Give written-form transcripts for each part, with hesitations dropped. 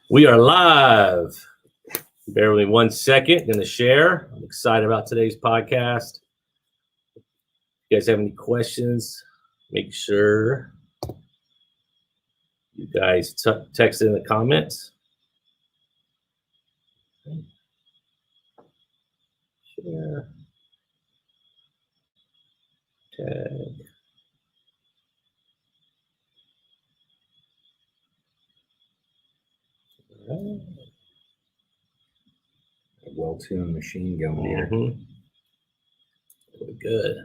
We are live. Bear with me 1 second. Going to share. I'm excited about today's podcast. If you guys have any questions, make sure you guys text in the comments. Share. Tag. A well-tuned machine going here. Really good.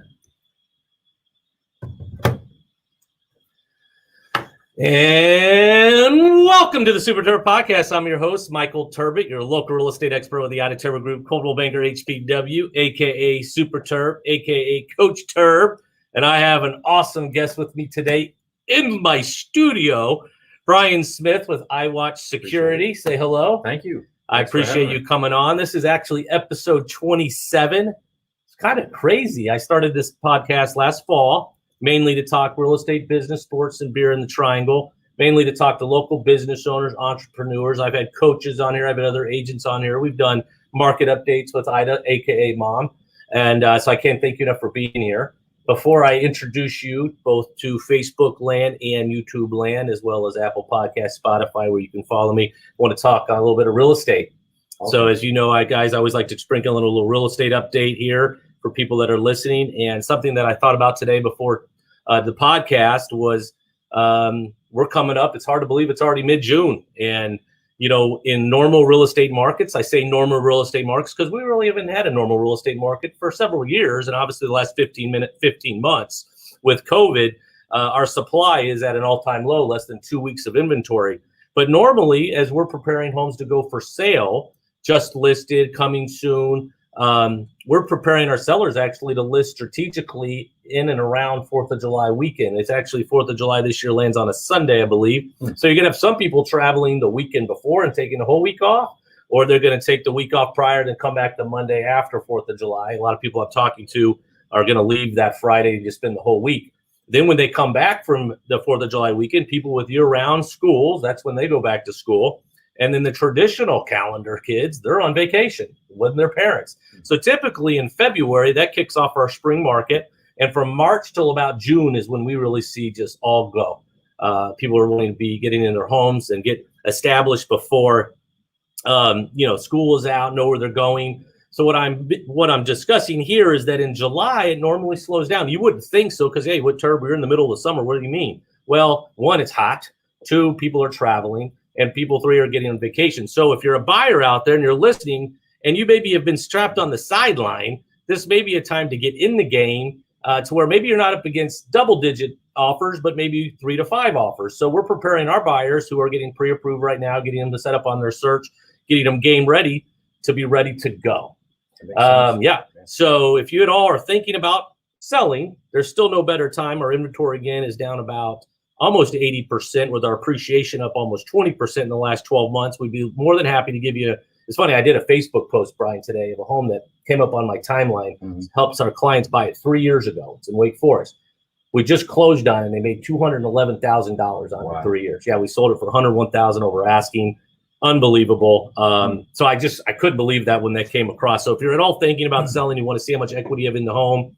And welcome to the Super Terb Podcast. I'm your host, Michael Terbet, your local real estate expert with the Iwatch Security Group, Coldwell Banker HPW, aka Super Terb, aka Coach Terb. And I have an awesome guest with me today in my studio, Brian Smith with Iwatch Security. Say hello. Thank you. I appreciate you coming on. This is actually episode 27. It's kind of crazy. I started this podcast last fall, mainly to talk real estate, business, sports, and beer in the Triangle, mainly to talk to local business owners, entrepreneurs. I've had coaches on here. I've had other agents on here. We've done market updates with Ida, aka Mom. And so I can't thank you enough for being here. Before I introduce you both to Facebook land and YouTube land, as well as Apple Podcasts, Spotify, where you can follow me, I want to talk a little bit of real estate. Okay. So as you know, I always like to sprinkle in a little real estate update here for people that are listening. And something that I thought about today before the podcast was we're coming up. It's hard to believe it's already mid-June. And, you know, in normal real estate markets, I say normal real estate markets because we really haven't had a normal real estate market for several years. And obviously the last 15 months with COVID, our supply is at an all-time low, less than 2 weeks of inventory. But normally, as we're preparing homes to go for sale, just listed, coming soon, we're preparing our sellers actually to list strategically in and around 4th of July weekend. It's actually 4th of July this year lands on a Sunday, I believe. So you're going to have some people traveling the weekend before and taking the whole week off, or they're going to take the week off prior and then come back the Monday after 4th of July. A lot of people I'm talking to are going to leave that Friday and just spend the whole week. Then when they come back from the 4th of July weekend, people with year-round schools, that's when they go back to school. And then the traditional calendar kids, they're on vacation with their parents. So typically in February, that kicks off our spring market. And from March till about June is when we really see just all go. People are willing to be getting in their homes and get established before, school is out, know where they're going. So what I'm discussing here is that in July, it normally slows down. You wouldn't think so because, hey, what Terb, we're in the middle of the summer. What do you mean? Well, one, it's hot. Two, people are traveling. And people, three, are getting on vacation. So if you're a buyer out there and you're listening and you maybe have been strapped on the sideline, this may be a time to get in the game to where maybe you're not up against double-digit offers, but maybe 3 to 5 offers. So we're preparing our buyers who are getting pre-approved right now, getting them to set up on their search, getting them game ready to be ready to go. So if you at all are thinking about selling, there's still no better time. Our inventory, again, is down about almost 80% with our appreciation up almost 20% in the last 12 months. We'd be more than happy to give you. It's funny, I did a Facebook post, Brian, today of a home that came up on my timeline. Helps our clients buy it 3 years ago. It's in Wake Forest. We just closed on it and they made $211,000 on it 3 years. Yeah, we sold it for $101,000 over asking. Unbelievable. So I couldn't believe that when that came across. So if you're at all thinking about selling, you want to see how much equity you have in the home,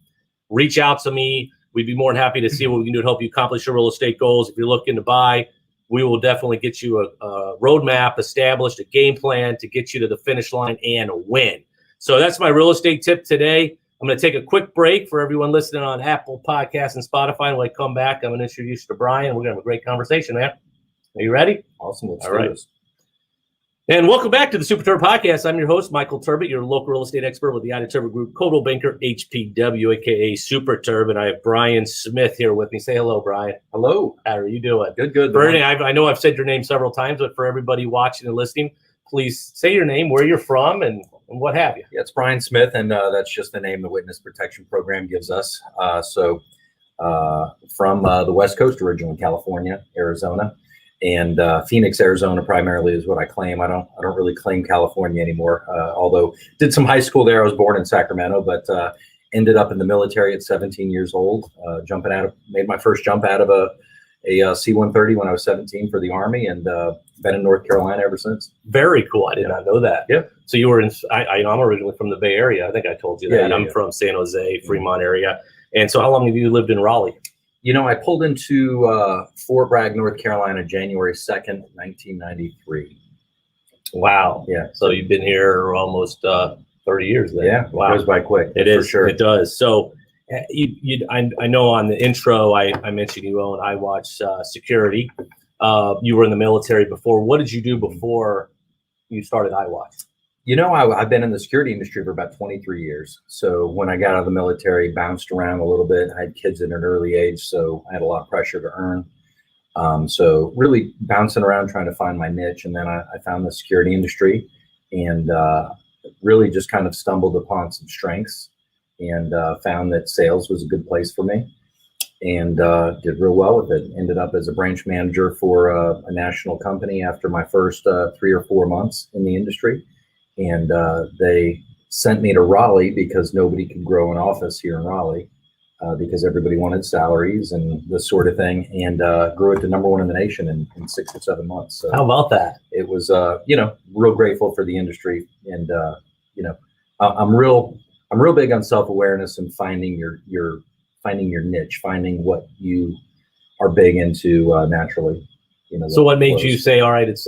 reach out to me. We'd be more than happy to see what we can do to help you accomplish your real estate goals. If you're looking to buy, we will definitely get you a roadmap established, a game plan to get you to the finish line and win. So that's my real estate tip today. I'm going to take a quick break for everyone listening on Apple Podcasts and Spotify. And when I come back, I'm going to introduce you to Brian. We're going to have a great conversation, man. Are you ready? Awesome. All right. And welcome back to the Super Terb Podcast. I'm your host, Michael Terbet, your local real estate expert with the Iwatch Security Group, Coldwell Banker HPW, aka Super Terb. And I have Brian Smith here with me. Say hello, Brian. Hello. How are you doing? Good. I know I've said your name several times, but for everybody watching and listening, please say your name, where you're from, and what have you. Yeah, it's Brian Smith, and that's just the name the Witness Protection Program gives us. From the West Coast, originally California, Arizona. And Phoenix, Arizona, primarily is what I claim. I don't really claim California anymore. Although did some high school there. I was born in Sacramento, but ended up in the military at 17 years old. Made my first jump out of a a C-130 when I was 17 for the Army, and been in North Carolina ever since. Very cool. I did not know that. Yeah. So you were in, I'm originally from the Bay Area. I think I told you that. I'm from San Jose, Fremont area. And so how long have you lived in Raleigh? You know, I pulled into Fort Bragg, North Carolina, January 2nd, 1993. Wow. Yeah. So you've been here almost 30 years then. Yeah. Wow. It goes by quick. It is. For sure. It does. So I know on the intro, I mentioned you own Iwatch Security. You were in the military before. What did you do before you started Iwatch? You know, I've been in the security industry for about 23 years. So when I got out of the military, bounced around a little bit. I had kids at an early age, so I had a lot of pressure to earn. So really bouncing around trying to find my niche. And then I found the security industry and really just kind of stumbled upon some strengths and found that sales was a good place for me and did real well with it. Ended up as a branch manager for a national company after my first 3 or 4 months in the industry. And they sent me to Raleigh because nobody could grow an office here in Raleigh because everybody wanted salaries and this sort of thing, and grew it to #1 in the nation in 6 or 7 months. So how about that? It was, real grateful for the industry. And, I'm real big on self-awareness and finding your niche, finding what you are big into naturally. So what made you say, all right, it's,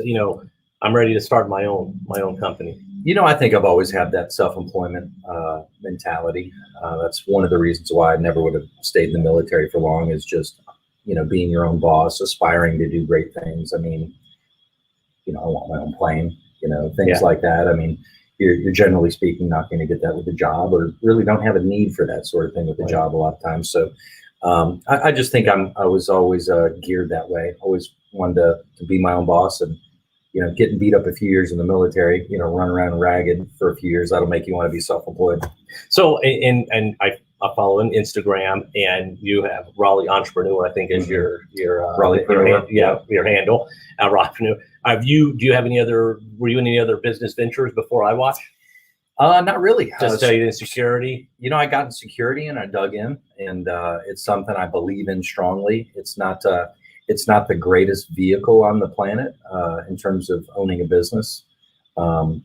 I'm ready to start my own company? I think I've always had that self-employment mentality. That's one of the reasons why I never would have stayed in the military for long, is just, being your own boss, aspiring to do great things. I mean, I want my own plane, things like that. I mean, you're generally speaking not going to get that with a job, or really don't have a need for that sort of thing with a job a lot of times. So I just think I was always geared that way. Always wanted to be my own boss, and getting beat up a few years in the military, run around ragged for a few years, that'll make you want to be self-employed. So, and I follow on Instagram, and you have Raleigh Entrepreneur, I think, is your Raleigh, your handle, Raleigh. Do you have were you in any other business ventures before Iwatch? Not really. Just stayed in security. I got in security and I dug in, and it's something I believe in strongly. It's not the greatest vehicle on the planet in terms of owning a business. But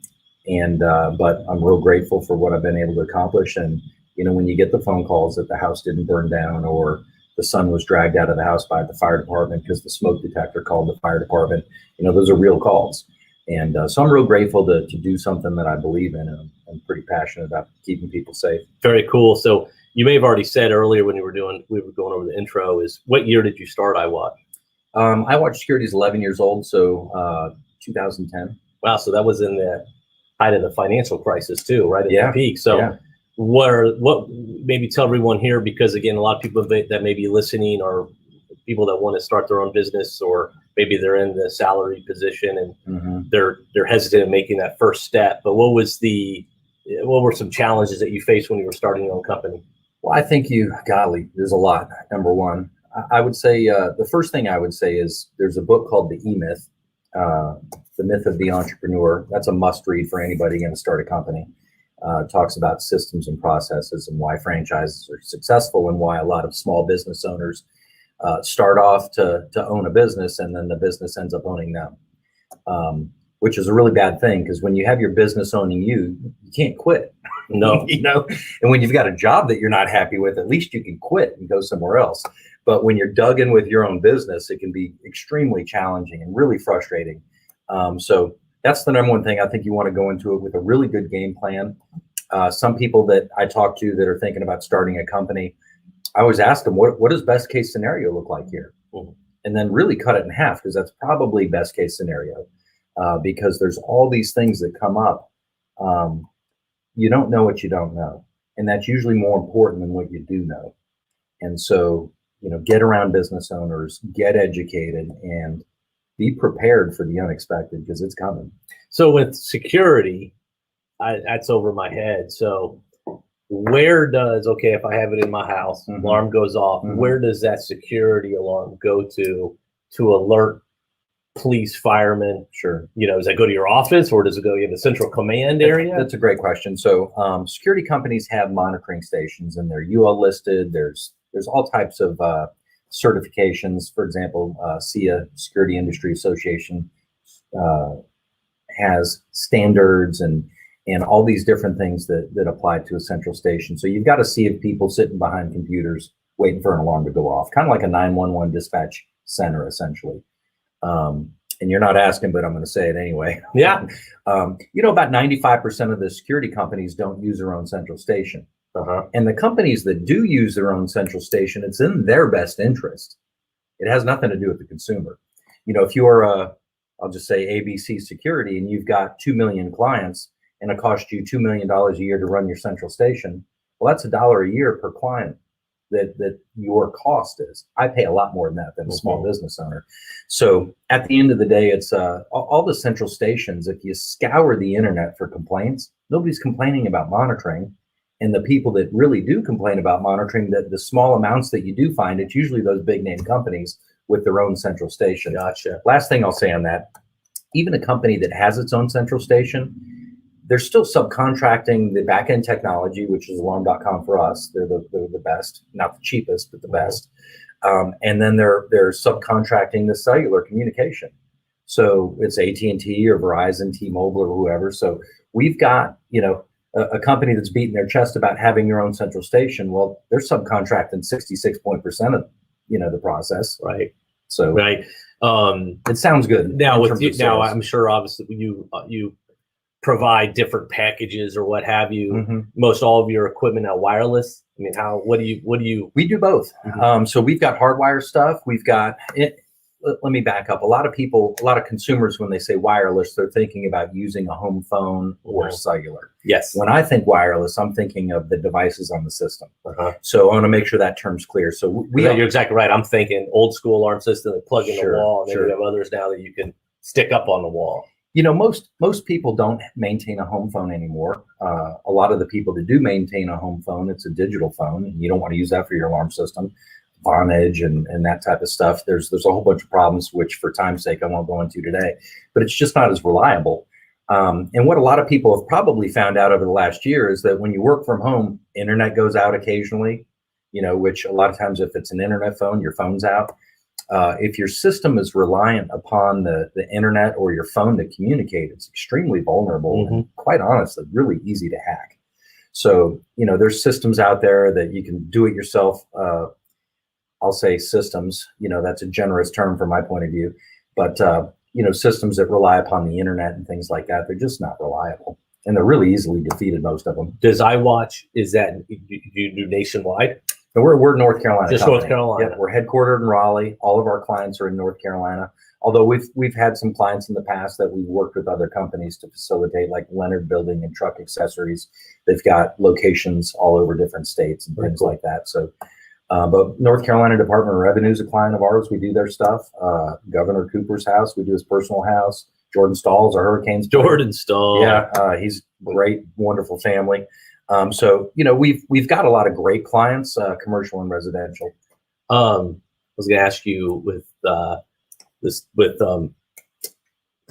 I'm real grateful for what I've been able to accomplish. And, when you get the phone calls that the house didn't burn down, or the son was dragged out of the house by the fire department because the smoke detector called the fire department, those are real calls. And so I'm real grateful to do something that I believe in, and I'm pretty passionate about keeping people safe. Very cool. So you may have already said earlier when we were going over the intro, is what year did you start Iwatch? Iwatch Security is 11 years old, so 2010. Wow, so that was in the height of the financial crisis too, right at the peak. So what maybe tell everyone here, because again, a lot of people that may be listening are people that want to start their own business, or maybe they're in the salary position and they're hesitant in making that first step. But what were some challenges that you faced when you were starting your own company? Well, I think there's a lot. Number one, I would say the first thing I would say is there's a book called The E-Myth, The Myth of the Entrepreneur. That's a must read for anybody going to start a company. It talks about systems and processes and why franchises are successful, and why a lot of small business owners start off to own a business, and then the business ends up owning them, which is a really bad thing, because when you have your business owning you can't quit. No, and when you've got a job that you're not happy with, at least you can quit and go somewhere else. But when you're dug in with your own business, it can be extremely challenging and really frustrating. So that's the number one thing. I think you want to go into it with a really good game plan. Some people that I talk to that are thinking about starting a company, I always ask them, what does best case scenario look like here? And then really cut it in half, because that's probably best case scenario, because there's all these things that come up. You don't know what you don't know. And that's usually more important than what you do know. And so, get around business owners, get educated, and be prepared for the unexpected, because it's coming. So with security, that's over my head. So if I have it in my house, alarm goes off, where does that security alarm go to alert police, firemen? Sure. Does that go to your office, or does it go to the central command area? That's a great question. So security companies have monitoring stations, and they're UL listed. There's all types of certifications. For example, CEO Security Industry Association has standards and all these different things that apply to a central station. So you've got a sea of people sitting behind computers waiting for an alarm to go off, kind of like a 911 dispatch center, essentially. And you're not asking, but I'm going to say it anyway. Yeah. About 95% of the security companies don't use their own central station. And the companies that do use their own central station, it's in their best interest. It has nothing to do with the consumer. If you're I'll just say ABC Security, and you've got 2 million clients, and it costs you $2 million a year to run your central station, well, that's $1 a year per client that your cost is. I pay a lot more than that than a small business owner. So at the end of the day, it's all the central stations. If you scour the internet for complaints, nobody's complaining about monitoring. And the people that really do complain about monitoring, the small amounts that you do find, it's usually those big name companies with their own central station. Gotcha. Last thing I'll say on that, even a company that has its own central station, they're still subcontracting the back-end technology, which is alarm.com for us. They're the best, not the cheapest, but the best. And then they're subcontracting the cellular communication. So it's AT&T or Verizon, T-Mobile, or whoever. So we've got, a company that's beating their chest about having your own central station. Well, they're subcontracting 66% of, the process. Right. So right. It sounds good. Now with you, now I'm sure obviously you provide different packages or what have you. Most all of your equipment now wireless. I mean, what do you? We do both. So we've got hardwire stuff. We've got it. Let me back up. A lot of consumers, when they say wireless, they're thinking about using a home phone or cellular. Yes. When I think wireless, I'm thinking of the devices on the system. So I want to make sure that term's clear. So you're exactly right. I'm thinking old school alarm system that plug in the wall. And then you have others now that you can stick up on the wall. Most people don't maintain a home phone anymore. A lot of the people that do maintain a home phone, it's a digital phone, and you don't want to use that for your alarm system. Vonage and that type of stuff. There's a whole bunch of problems, which for time's sake, I won't go into today, but it's just not as reliable. And what a lot of people have probably found out over the last year is that when you work from home, internet goes out occasionally, which a lot of times if it's an internet phone, your phone's out. If your system is reliant upon the internet or your phone to communicate, it's extremely vulnerable and quite honestly, really easy to hack. So, there's systems out there that you can do it yourself. I'll say systems, that's a generous term from my point of view, but, systems that rely upon the internet and things like that, they're just not reliable and they're really easily defeated, most of them. Does Iwatch, is that you do nationwide? And we're North Carolina. Just company. North Carolina. Yeah, we're headquartered in Raleigh. All of our clients are in North Carolina. Although we've had some clients in the past that we've worked with other companies to facilitate, like Leonard Building and Truck Accessories. They've got locations all over different states and things like that. So, but North Carolina Department of Revenue is a client of ours. We do their stuff. Governor Cooper's house, we do his personal house. Jordan Stahl's our Hurricanes player. Jordan Stahl. Yeah, he's great, wonderful family. So we've got a lot of great clients, commercial and residential. I was going to ask you with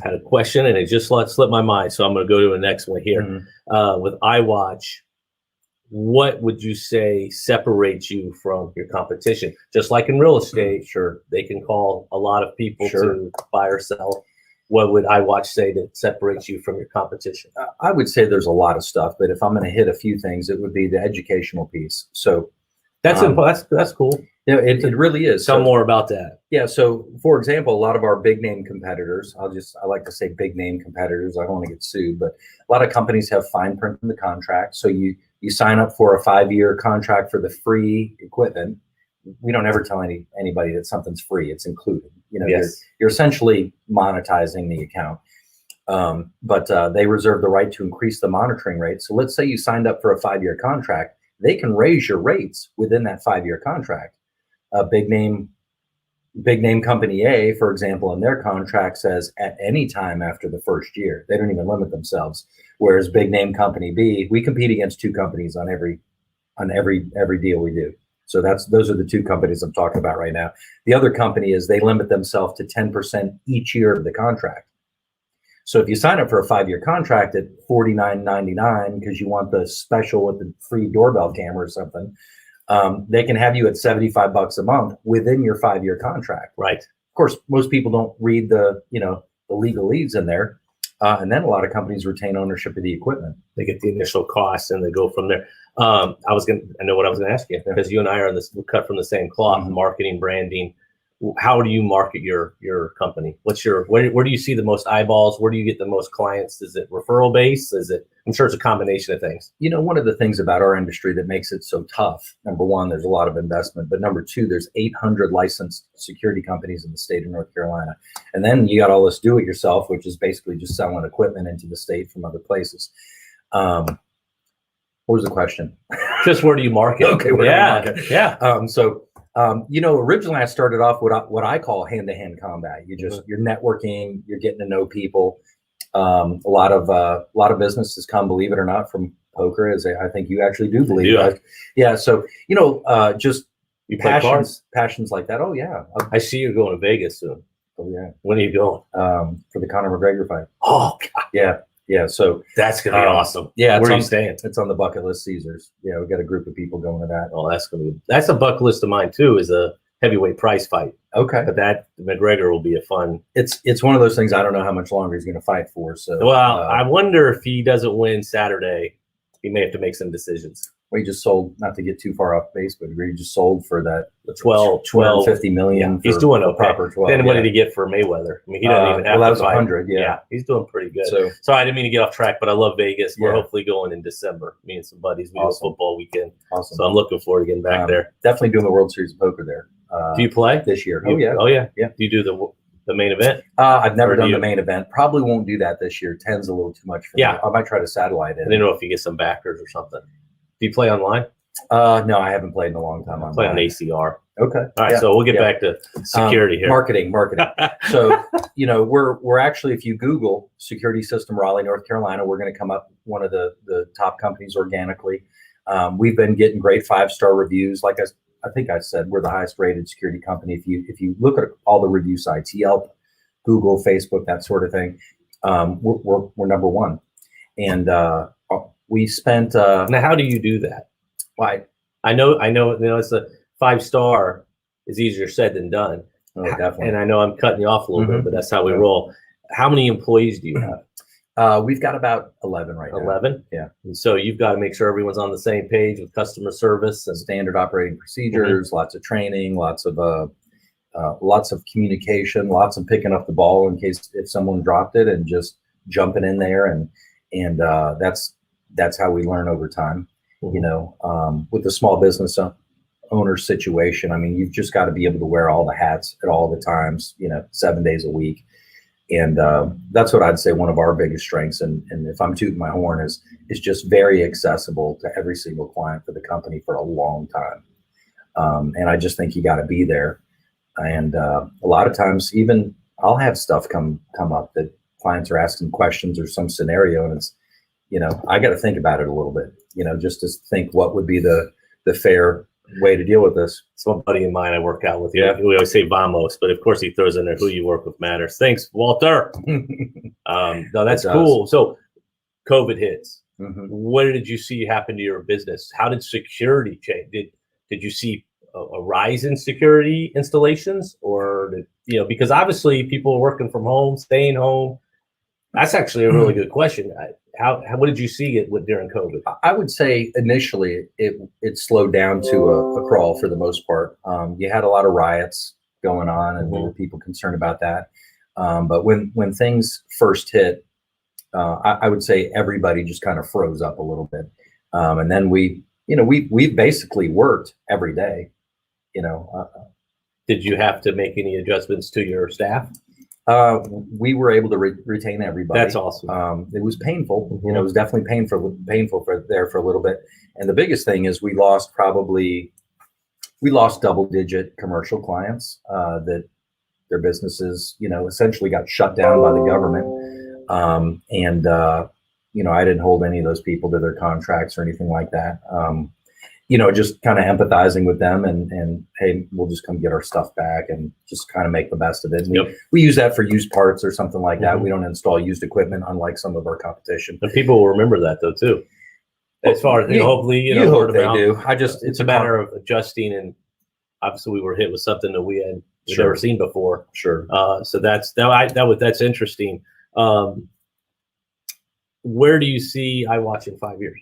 had a question and it just slipped my mind, so I'm going to go to the next one here. With Iwatch, what would you say separates you from your competition? Just like in real estate, sure, they can call a lot of people to buy or sell. What would Iwatch say that separates you from your competition? I would say there's a lot of stuff, but if I'm going to hit a few things, it would be the educational piece. So that's cool. Yeah, it really is. Tell more about that. Yeah. So for example, a lot of our big name competitors, I like to say big name competitors. I don't want to get sued, but a lot of companies have fine print in the contract. So you sign up for a 5-year contract for the free equipment. We don't ever tell anybody that something's free. It's included. You're essentially monetizing the account. But they reserve the right to increase the monitoring rate. So let's say you signed up for a 5-year contract. They can raise your rates within that 5-year contract. Big name company A, for example, in their contract says at any time after the first year. They don't even limit themselves. Whereas big name company B, we compete against 2 companies on every deal we do. So those are the 2 companies I'm talking about right now. The other company is they limit themselves to 10% each year of the contract. So if you sign up for a 5-year contract at $49.99 because you want the special with the free doorbell camera or something, they can have you at $75 a month within your 5-year contract. Right. Of course, most people don't read the legalese in there. And then a lot of companies retain ownership of the equipment. They get the initial cost and they go from there. I know what I was going to ask you, because you and I are we're cut from the same cloth, marketing, branding. How do you market your company? Where do you see the most eyeballs? Where do you get the most clients? Is it referral based? I'm sure it's a combination of things. One of the things about our industry that makes it so tough, number one, there's a lot of investment, but number two, there's 800 licensed security companies in the state of North Carolina. And then you got all this do-it-yourself, which is basically just selling equipment into the state from other places. What was the question? Just where do you market? Okay. Yeah. Originally I started off with what I call hand-to-hand combat. You're networking, you're getting to know people. A lot of businesses come, believe it or not, from poker, as I think you actually do believe. Yeah. So, just you play cards? Passions like that. Oh yeah. I see you're going to Vegas soon. Oh yeah. When are you going? For the Conor McGregor fight. Oh God. Yeah. Yeah. So that's going to be awesome. Yeah. Where are you staying? It's on the bucket list, Caesars. Yeah. We got a group of people going to that. Oh, that's a bucket list of mine too, is a heavyweight prize fight. Okay. But that McGregor will be a fun. It's one of those things. I don't know how much longer he's going to fight for. So, well, I wonder if he doesn't win Saturday, he may have to make some decisions. Well, he just sold, not to get too far off base, but he just sold for that 50 million. Yeah, he's doing okay. Proper 12. Then what did he get for Mayweather? I mean, he doesn't even have that was to fight. 100. Yeah, he's doing pretty good. So I didn't mean to get off track, but I love Vegas. We're hopefully going in December. Me and some buddies. We do a football weekend. Awesome. So I'm looking forward to getting back there. Definitely doing the World Series of Poker there. Do you play this year? Oh yeah. Do you do the main event? I've never done the main event. Probably won't do that this year. 10's a little too much for me. I might try to satellite it. I don't know if you get some backers or something. Do you play online? No, I haven't played in a long time. Play on ACR. Okay. All right. So we'll get back to security here. Marketing. So, we're actually, if you Google security system Raleigh, North Carolina, we're going to come up one of the top companies organically. We've been getting great 5-star reviews. Like I think I said, we're the highest rated security company. If you look at all the review sites, Yelp, Google, Facebook, that sort of thing, we're number one. And we spent. Now, how do you do that? Why? I know. It's a 5-star is easier said than done. Oh, definitely. And I know I'm cutting you off a little bit, but that's how we roll. How many employees do you have? We've got about 11 right now. 11? Yeah. And so you've got to make sure everyone's on the same page with customer service and standard operating procedures, lots of training, lots of communication, lots of picking up the ball in case if someone dropped it, and just jumping in there. And that's how we learn over time. With the small business owner situation, I mean, you've just got to be able to wear all the hats at all the times, 7 days a week. And that's what I'd say one of our biggest strengths. And if I'm tooting my horn, is just very accessible to every single client for the company for a long time. And I just think you got to be there. And a lot of times, even I'll have stuff come up that clients are asking questions or some scenario, and it's, I got to think about it a little bit, just to think what would be the fair way to deal with this. So a buddy of mine I work out with, we always say vamos, but of course he throws in there who you work with matters. Thanks, Walter. No, that's cool. So COVID hits. What did you see happen to your business? How did security change? Did you see a rise in security installations, or because obviously people are working from home, staying home? That's actually a really good question. What did you see during COVID? I would say initially it slowed down to a crawl for the most part. You had a lot of riots going on, and there were people concerned about that. But when things first hit, I would say everybody just kind of froze up a little bit. And then we basically worked every day. Did you have to make any adjustments to your staff? We were able to retain everybody. That's awesome. It was painful. It was definitely painful there for a little bit. And the biggest thing is we lost double-digit commercial clients that their businesses, essentially got shut down by the government. I didn't hold any of those people to their contracts or anything like that. Just kind of empathizing with them and hey, we'll just come get our stuff back and just kind of make the best of it. We use that for used parts or something like that. We don't install used equipment, unlike some of our competition. And people will remember that though too. as far as hopefully you word hope of they mouth. do. It's a matter of adjusting, and obviously we were hit with something that we'd never seen before. Sure. So that's interesting. Where do you see iWatch in 5 years?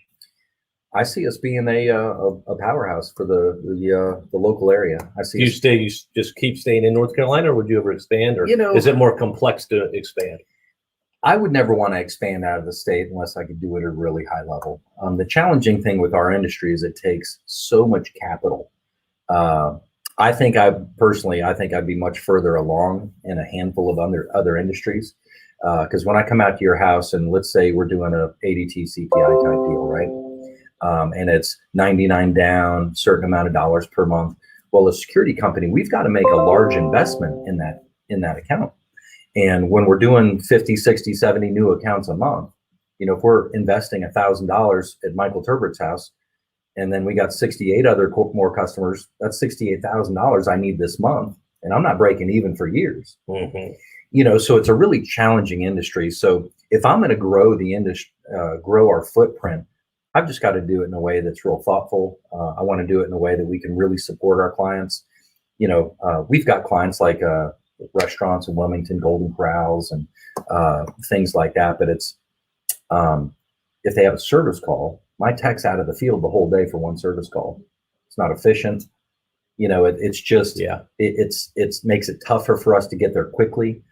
I see us being a powerhouse for the local area. I see. You just keep staying in North Carolina, or would you ever expand, or is it more complex to expand? I would never want to expand out of the state unless I could do it at a really high level. The challenging thing with our industry is it takes so much capital. I think I'd be much further along in a handful of other industries. Because when I come out to your house and let's say we're doing a ADT CPI type deal, right? And it's 99 down, certain amount of dollars per month. Well, a security company, we've got to make a large investment in that account. And when we're doing 50, 60, 70 new accounts a month, if we're investing $1,000 at Michael Terbet's house, and then we got 68 other more customers, that's $68,000 I need this month. And I'm not breaking even for years. Mm-hmm. So it's a really challenging industry. So if I'm going to grow the industry, grow our footprint, I've just got to do it in a way that's real thoughtful. I want to do it in a way that we can really support our clients. We've got clients like restaurants in Wilmington, Golden Corrals, and things like that. But it's if they have a service call, my tech's out of the field the whole day for one service call. It's not efficient. It's just it makes it tougher for us to get there quickly.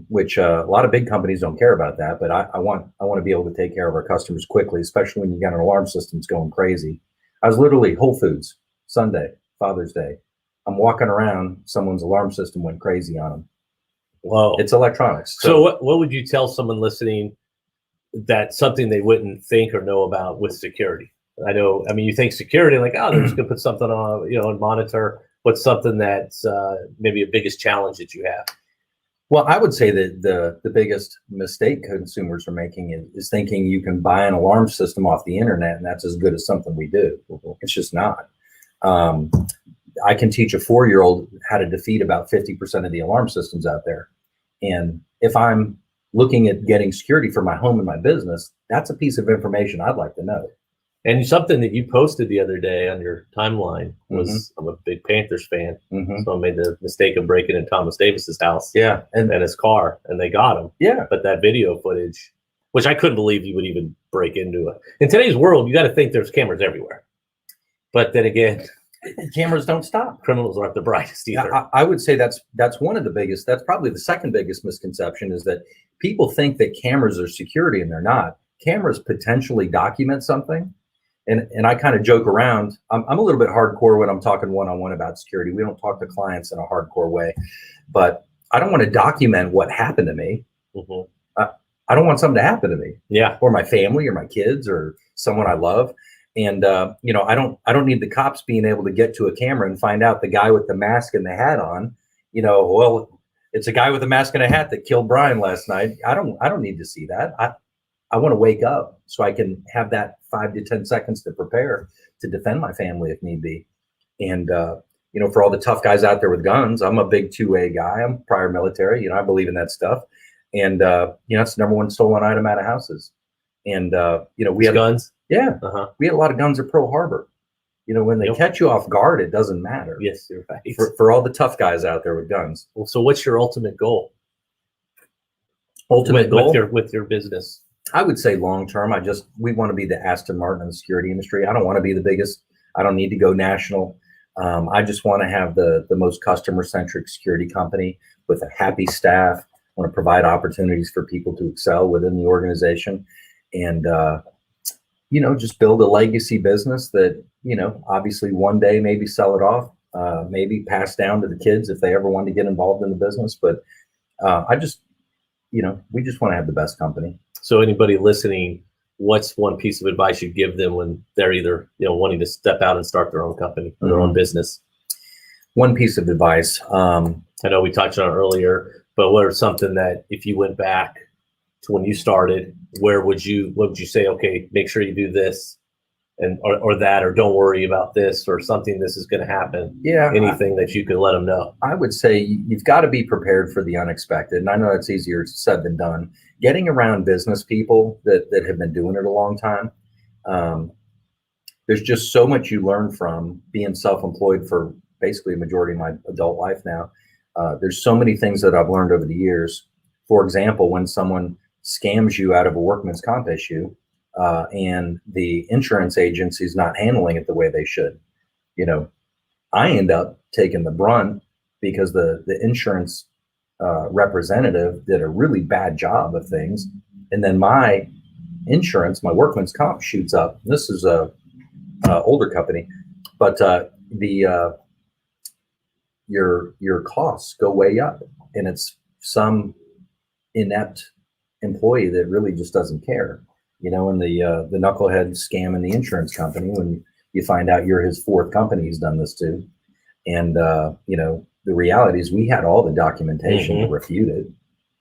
Which a lot of big companies don't care about that, but I want to be able to take care of our customers quickly, especially when you got an alarm system that's going crazy. I was literally Whole Foods Sunday, Father's Day. I'm walking around, someone's alarm system went crazy on them. Well, it's electronics. So what would you tell someone listening that's something they wouldn't think or know about with security? You think security, like, they're just gonna put something on, and monitor. What's something that's maybe a biggest challenge that you have? Well, I would say that the biggest mistake consumers are making is thinking you can buy an alarm system off the internet and that's as good as something we do. It's just not. I can teach a 4-year-old how to defeat about 50% of the alarm systems out there. And if I'm looking at getting security for my home and my business, that's a piece of information I'd like to know. And something that you posted the other day on your timeline was, I'm a big Panthers fan, so I made the mistake of breaking in Thomas Davis's house, and his car, and they got him. Yeah, but that video footage, which I couldn't believe you would even break into it. In today's world, you got to think there's cameras everywhere. But then again, cameras don't stop. Criminals aren't the brightest either. I would say that's one of the biggest. That's probably the second biggest misconception is that people think that cameras are security and they're not. Cameras potentially document something. And I kind of joke around. I'm a little bit hardcore when I'm talking one-on-one about security. We don't talk to clients in a hardcore way, but I don't want to document what happened to me. I don't want something to happen to me, or my family, or my kids, or someone I love. And I don't need the cops being able to get to a camera and find out the guy with the mask and the hat on. Well, it's a guy with a mask and a hat that killed Brian last night. I don't need to see that. I want to wake up so I can have that 5 to 10 seconds to prepare to defend my family if need be. And, for all the tough guys out there with guns, I'm a big 2A guy. I'm prior military, I believe in that stuff. And, it's the number one stolen item out of houses. And, we had guns. Yeah. We had a lot of guns at Pearl Harbor. When they catch you off guard, it doesn't matter. Yes, you're right. For all the tough guys out there with guns. Well, so what's your ultimate goal? Ultimate goal with your business? I would say long-term, we want to be the Aston Martin of the security industry. I don't want to be the biggest. I don't need to go national. I just want to have the most customer-centric security company with a happy staff. I want to provide opportunities for people to excel within the organization and, just build a legacy business that, obviously one day maybe sell it off, maybe pass down to the kids if they ever want to get involved in the business. But we just want to have the best company. So anybody listening, what's one piece of advice you give them when they're either, wanting to step out and start their own company or their own business? One piece of advice. I know we touched on it earlier, but what are something that if you went back to when you started, what would you say? Okay, make sure you do this and or that, or don't worry about this, or something, this is going to happen. Yeah. Anything that you could let them know. I would say you've got to be prepared for the unexpected. And I know it's easier said than done. Getting around business people that have been doing it a long time, There's just so much you learn from being self-employed for basically a majority of my adult life now. There's so many things that I've learned over the years. For example, when someone scams you out of a workman's comp issue, and the insurance agency is not handling it the way they should, I end up taking the brunt because the insurance representative did a really bad job of things. And then my insurance, my workman's comp shoots up. This is a older company, but your costs go way up, and it's some inept employee that really just doesn't care. And the knucklehead scamming the insurance company when you find out you're his fourth company he's done this to. And, the reality is we had all the documentation to refute it.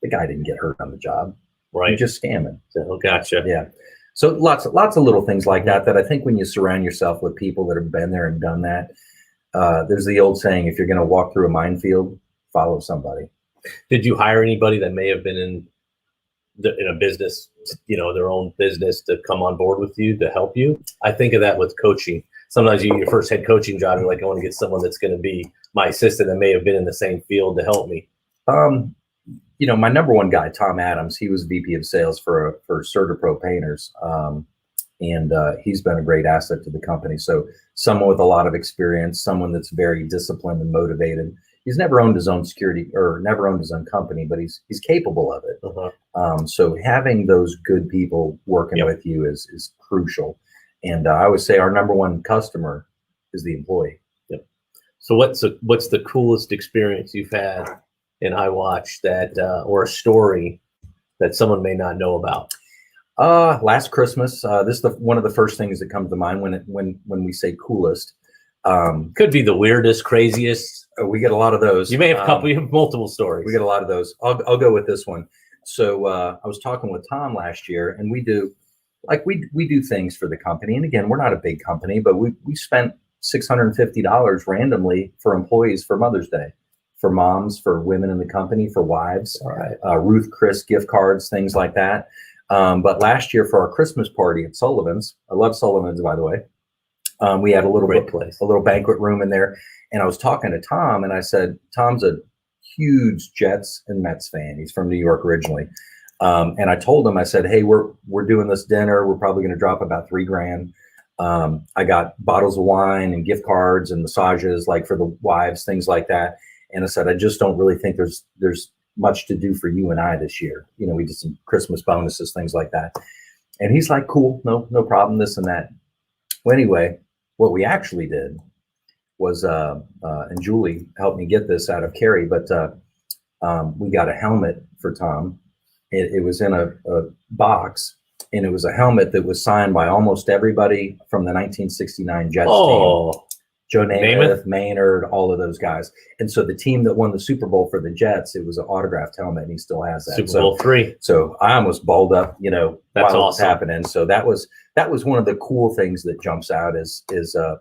The guy didn't get hurt on the job. Right. You're just scamming. Oh, gotcha. Yeah. So lots of little things like that I think when you surround yourself with people that have been there and done that, there's the old saying, if you're going to walk through a minefield, follow somebody. Did you hire anybody that may have been in a business, their own business, to come on board with you to help you? I think of that with coaching. Sometimes your first head coaching job, you're like, I want to get someone that's going to be my assistant that may have been in the same field to help me. My number one guy, Tom Adams, he was VP of sales for CertaPro Painters. And he's been a great asset to the company. So someone with a lot of experience, someone that's very disciplined and motivated. He's never owned his own security or never owned his own company, but he's capable of it. So having those good people working with you is crucial. And I always say our number one customer is the employee. Yep. So what's the coolest experience you've had in Iwatch that, or a story that someone may not know about? Last Christmas, this is one of the first things that comes to mind when we say coolest. Could be the weirdest, craziest. We get a lot of those. You may have a couple. You have multiple stories. We get a lot of those. I'll go with this one. So I was talking with Tom last year, and we do things for the company. And again, we're not a big company, but we spent $650 randomly for employees for Mother's Day, for moms, for women in the company, for wives. All right. Ruth Chris gift cards, things like that. But last year for our Christmas party at Sullivan's, I love Sullivan's, by the way. We had a little banquet room in there, and I was talking to Tom, and I said, Tom's a huge Jets and Mets fan. He's from New York originally. And I told him, I said, hey, we're doing this dinner. We're probably going to drop about $3,000. I got bottles of wine and gift cards and massages, like for the wives, things like that. And I said, I just don't really think there's much to do for you and I this year. We did some Christmas bonuses, things like that. And he's like, cool, no problem, this and that. Well, anyway, what we actually did was, and Julie helped me get this out of Carrie, but we got a helmet for Tom. It was in a box, and it was a helmet that was signed by almost everybody from the 1969 Jets team. Joe Namath, Maynard, all of those guys. And so the team that won the Super Bowl for the Jets, it was an autographed helmet, and he still has that. Super Bowl III. So I almost balled up, That's while it was awesome. happening. So that was one of the cool things that jumps out is a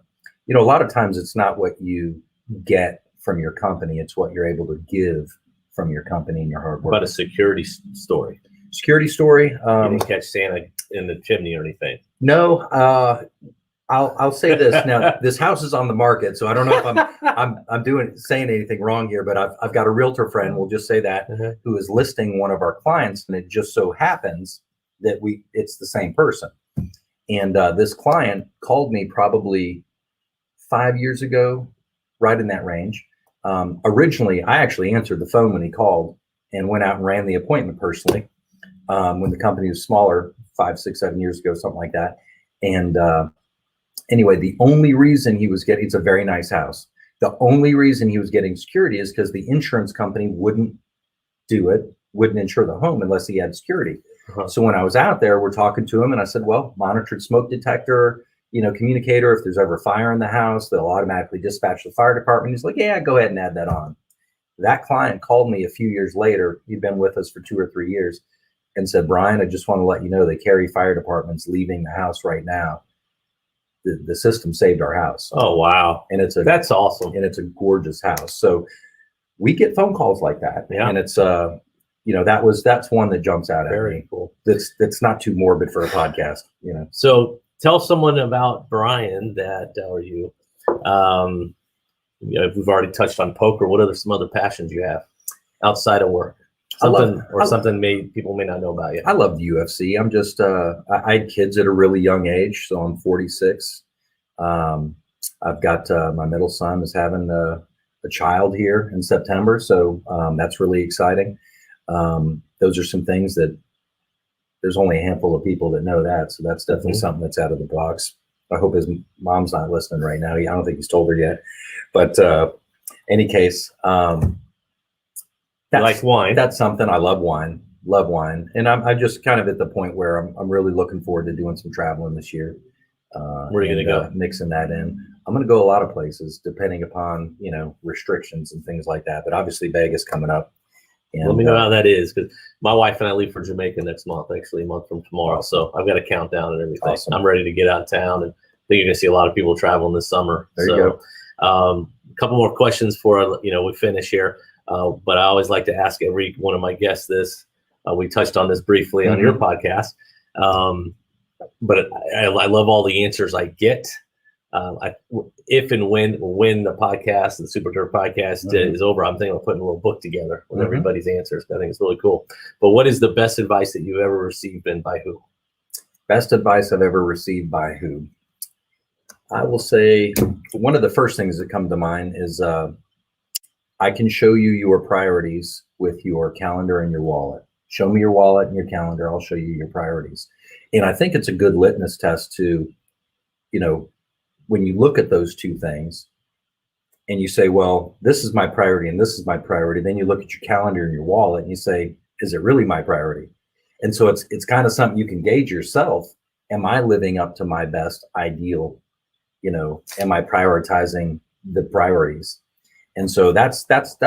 lot of times it's not what you get from your company, it's what you're able to give from your company and your hard work. But a security story. Security story. You didn't catch Santa in the chimney or anything. No. I'll say this now. This house is on the market, so I don't know if I'm saying anything wrong here. But I've got a realtor friend. We'll just say that who is listing one of our clients, and it just so happens that it's the same person. And this client called me probably 5 years ago, right in that range. Originally, I actually answered the phone when he called and went out and ran the appointment personally when the company was smaller, 5, 6, 7 years ago, something like that. And anyway, the only reason it's a very nice house. The only reason he was getting security is because the insurance company wouldn't insure the home unless he had security. So when I was out there, we're talking to him, and I said, well, monitored smoke detector, communicator. If there's ever fire in the house, they'll automatically dispatch the fire department. He's like, yeah, go ahead and add that on. That client called me a few years later. He'd been with us for 2 or 3 years and said, Brian, I just want to let you know the Cary Fire Department's leaving the house right now. The system saved our house. Oh, wow. And that's awesome. And it's a gorgeous house. So we get phone calls like that. Yeah. And it's, that's one that jumps out at me. Very cool. That's not too morbid for a podcast, So tell someone about Brian or you. We've already touched on poker. What are some other passions you have outside of work? Something people may not know about you. I love the UFC. I'm just I had kids at a really young age, so I'm 46. I've got my middle son is having a child here in September, so that's really exciting. Those are some things that there's only a handful of people that know that, so that's definitely something that's out of the box. I hope his mom's not listening right now. I don't think he's told her yet, but any case, like wine. That's something. I love wine, and I'm just kind of at the point where I'm really looking forward to doing some traveling this year. Where are you going to go? Mixing that in. I'm going to go a lot of places, depending upon restrictions and things like that. But obviously, Vegas coming up. And, let me know how that is, because my wife and I leave for Jamaica next month, actually a month from tomorrow. So I've got a countdown and everything. Awesome. I'm ready to get out of town, and I think you're going to see a lot of people traveling this summer. There you go. A couple more questions before we finish here. But I always like to ask every one of my guests this. We touched on this briefly on your podcast, but I love all the answers I get. If and when the podcast, the Super Terb Podcast is over, I'm thinking of putting a little book together with everybody's answers. I think it's really cool. But what is the best advice that you've ever received, and by who? Best advice I've ever received by who? I will say one of the first things that come to mind is I can show you your priorities with your calendar and your wallet. Show me your wallet and your calendar. I'll show you your priorities. And I think it's a good litmus test to, when you look at those two things and you say, well, this is my priority and this is my priority, then you look at your calendar and your wallet and you say, is it really my priority? And so it's kind of something you can gauge yourself. Am I living up to my best ideal? Am I prioritizing the priorities? And so that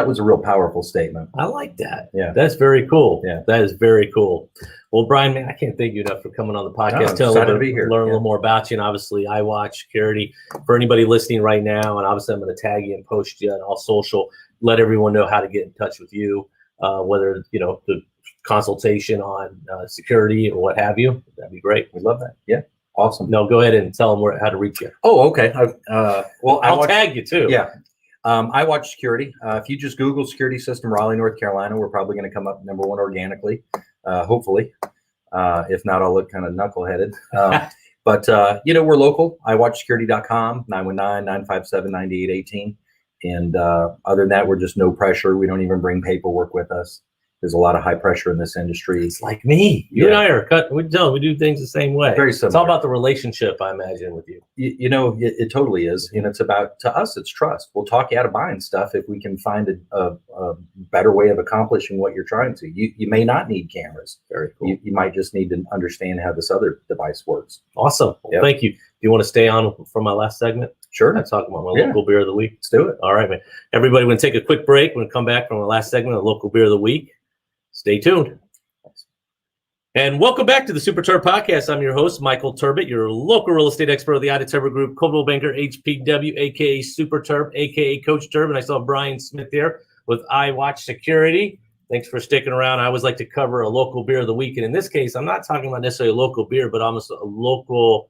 was a real powerful statement. I like that. Yeah. That's very cool. Yeah. That is very cool. Well, Brian, man, I can't thank you enough for coming on the podcast. Excited to be here. Learn a little more about you, and obviously Iwatch Security. For anybody listening right now, and obviously I'm going to tag you and post you on all social, let everyone know how to get in touch with you, whether, the consultation on security or what have you. That'd be great. We love that. Yeah. Awesome. No, go ahead and tell them how to reach you. Oh, okay. Well, I'll tag you too. Yeah. Iwatch Security. If you just Google security system Raleigh, North Carolina, we're probably going to come up #1 organically, hopefully. If not, I'll look kind of knuckleheaded. But we're local. iwatchsecurity.com, 919-957-9818. And other than that, we're just no pressure. We don't even bring paperwork with us. There's a lot of high pressure in this industry. It's like me. You and I are cut. We do things the same way. Very similar. It's all about the relationship, I imagine, with you. It totally is. And it's about, to us, it's trust. We'll talk you out of buying stuff if we can find a better way of accomplishing what you're trying to. You may not need cameras. Very cool. You might just need to understand how this other device works. Awesome. Well, thank you. Do you want to stay on for my last segment? Sure. I'm talking about my local beer of the week. Let's do it. All right, man. Everybody, we're going to take a quick break. We're going to come back from the last segment of local beer of the week. Stay tuned. And welcome back to the Super Terb Podcast. I'm your host, Michael Terbet, your local real estate expert of the Terbet Group, Coldwell Banker, HPW, a.k.a. Super Terb, a.k.a. Coach Terb. And I saw Brian Smith there with Iwatch Security. Thanks for sticking around. I always like to cover a local beer of the week. And in this case, I'm not talking about necessarily a local beer, but almost a local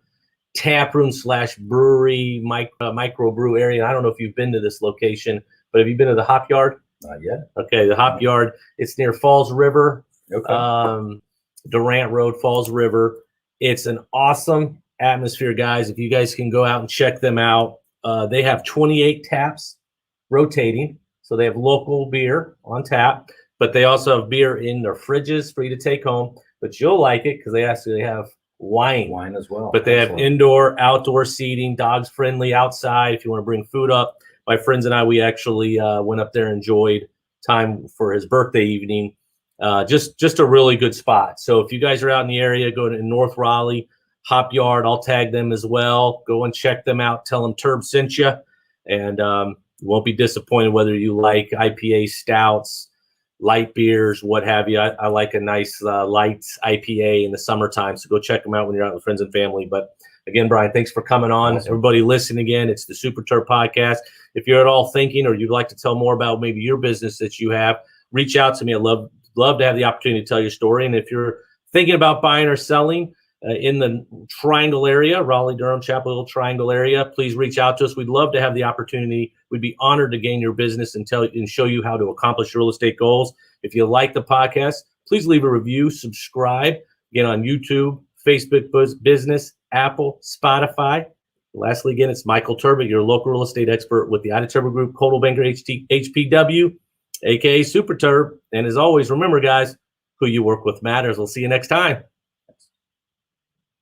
tap room / brewery, micro brew area. And I don't know if you've been to this location, but have you been to the Hop Yard? Not yet. Okay, the Hop Yard. It's near Falls River, Okay. Durant Road, Falls River. It's an awesome atmosphere, guys. If you guys can go out and check them out, they have 28 taps rotating. So they have local beer on tap, but they also have beer in their fridges for you to take home. But you'll like it because they actually have wine as well. But they have indoor, outdoor seating, dogs friendly outside if you want to bring food up. My friends and I, we actually went up there, enjoyed time for his birthday evening. Just a really good spot. So if you guys are out in the area, go to North Raleigh, Hop Yard. I'll tag them as well. Go and check them out. Tell them Terb sent you. And you won't be disappointed whether you like IPA, stouts, light beers, what have you. I like a nice light IPA in the summertime. So go check them out when you're out with friends and family. But again, Brian, thanks for coming on. Awesome. Everybody listen again. It's the Super Terb Podcast. If you're at all thinking or you'd like to tell more about maybe your business that you have, reach out to me. I'd love to have the opportunity to tell your story. And if you're thinking about buying or selling, in the Triangle area, Raleigh, Durham, Chapel Hill Triangle area, please reach out to us. We'd love to have the opportunity. We'd be honored to gain your business and show you how to accomplish real estate goals. If you like the podcast, please leave a review, subscribe, again, on YouTube, Facebook Business, Apple, Spotify. Lastly, again, it's Michael Terbet, your local real estate expert with the Ida Terbet Group, Coldwell Banker HPW, aka Super Terb. And as always, remember, guys, who you work with matters. We'll see you next time.